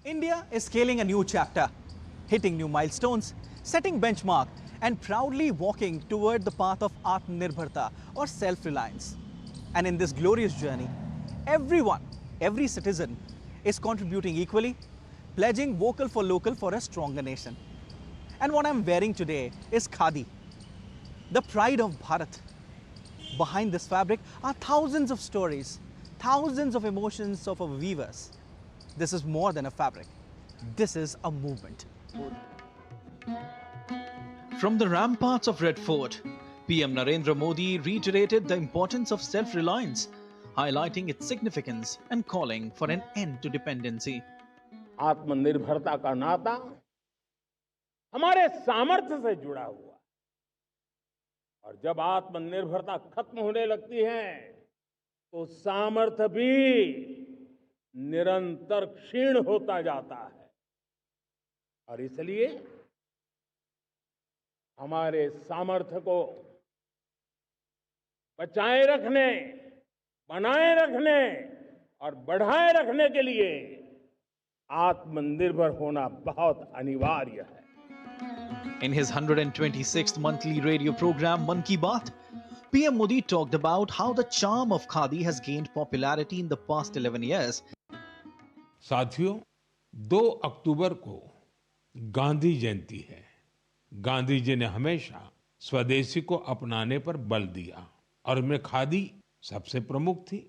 India is scaling a new chapter, hitting new milestones, setting benchmark, and proudly walking toward the path of Atmanirbharta or self-reliance. And in this glorious journey, everyone, every citizen is contributing equally, pledging vocal for local for a stronger nation. And what I'm wearing today is Khadi, the pride of Bharat. Behind this fabric are thousands of stories, thousands of emotions of our weavers. This is more than a fabric. This is a movement. From the ramparts of Red Fort, PM Narendra Modi reiterated the importance of self-reliance, highlighting its significance and calling for an end to dependency. आत्मनिर्भरता का नाता हमारे सामर्थ्य से जुड़ा हुआ है और जब आत्मनिर्भरता खत्म होने लगती है तो सामर्थ्य भी निरंतर क्षीण होता जाता है और इसलिए हमारे सामर्थ्य को बचाए रखने, बनाए रखने और बढ़ाए रखने के लिए आत्मनिर्भर होना बहुत अनिवार्य है. In his 126th monthly radio program Mann Ki Baat, PM Modi talked about how the charm of Khadi has gained popularity in the past 11 years. साथियों, 2 अक्टूबर को गांधी जयंती है. गांधी जी ने हमेशा स्वदेशी को अपनाने पर बल दिया और इनमें खादी सबसे प्रमुख थी.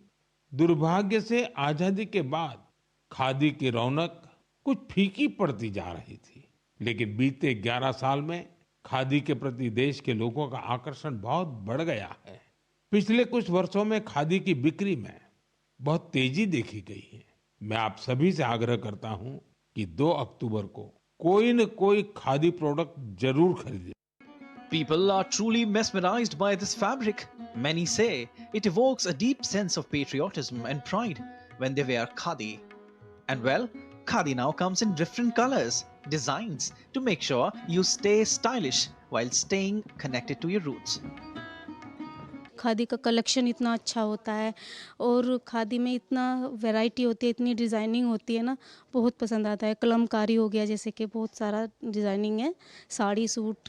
दुर्भाग्य से आजादी के बाद खादी की रौनक कुछ फीकी पड़ती जा रही थी, लेकिन बीते 11 साल में खादी के प्रति देश के लोगों का आकर्षण बहुत बढ़ गया है. पिछले कुछ वर्षों में खादी की बिक्री में बहुत तेजी देखी गई है. मैं आप सभी से आग्रह करता हूं कि 2 अक्टूबर को कोई न कोई खादी प्रोडक्ट जरूर खरीदें. People are truly mesmerized by this fabric. Many say it evokes a deep sense of patriotism and pride when they wear Khadi. And well, Khadi now comes in different colors, designs to make sure you stay stylish while staying connected to your roots. Khadi का collection इतना अच्छा होता है और खादी में इतना variety होती है, इतनी डिज़ाइनिंग होती है ना, बहुत पसंद आता है. कलमकारी हो गया, जैसे कि बहुत सारा डिज़ाइनिंग है, साड़ी, सूट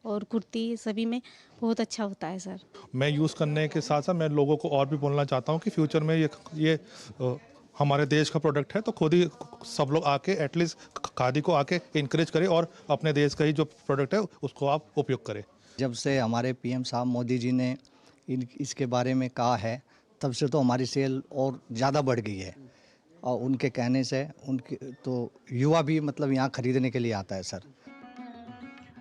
और कुर्ती सभी में बहुत अच्छा होता है सर. मैं यूज़ करने के साथ साथ मैं लोगों को और भी बोलना चाहता हूँ कि फ्यूचर में ये हमारे देश का प्रोडक्ट है, तो खुद ही सब लोग आके एटलीस्ट खादी को आके इनकरेज करें और अपने देश का ही जो प्रोडक्ट है उसको आप उपयोग करें. जब से हमारे पीएम साहब मोदी जी ने इसके बारे में कहा है, तब से तो हमारी सेल और ज़्यादा बढ़ गई है और उनके कहने से उनके तो युवा भी मतलब यहाँ खरीदने के लिए आता है sir.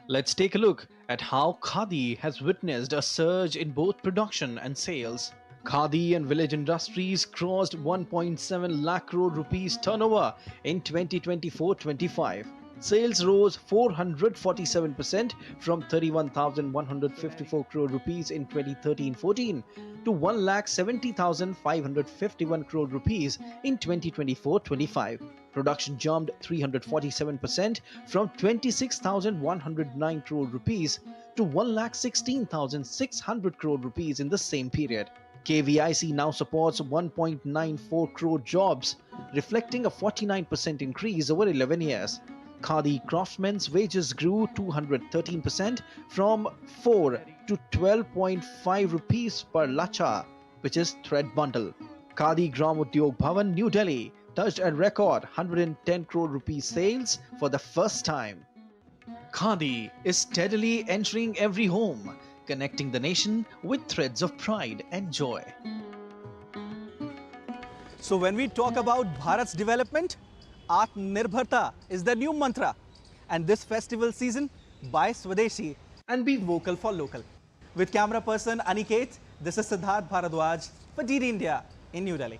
Let's take a look at how Khadi has witnessed a surge in both production and sales. Khadi and Village Industries crossed 1.7 lakh crore rupees turnover in 2024-25. Sales rose 447% from 31,154 crore rupees in 2013-14 to 1,70,551 crore rupees in 2024-25. Production jumped 347% from 26,109 crore rupees to 1,16,600 crore rupees in the same period. KVIC now supports 1.94 crore jobs, reflecting a 49% increase over 11 years. Khadi craftsmen's wages grew 213% from 4 to 12.5 rupees per lacha, which is thread bundle. Khadi Gram Udyog Bhavan, New Delhi touched a record 110 crore rupees sales for the first time. Khadi is steadily entering every home, connecting the nation with threads of pride and joy. So when we talk about Bharat's development, Atmanirbharta is the new mantra, and this festival season, buy Swadeshi and be vocal for local. With camera person Aniket, this is Siddharth Bharadwaj for DD India in New Delhi.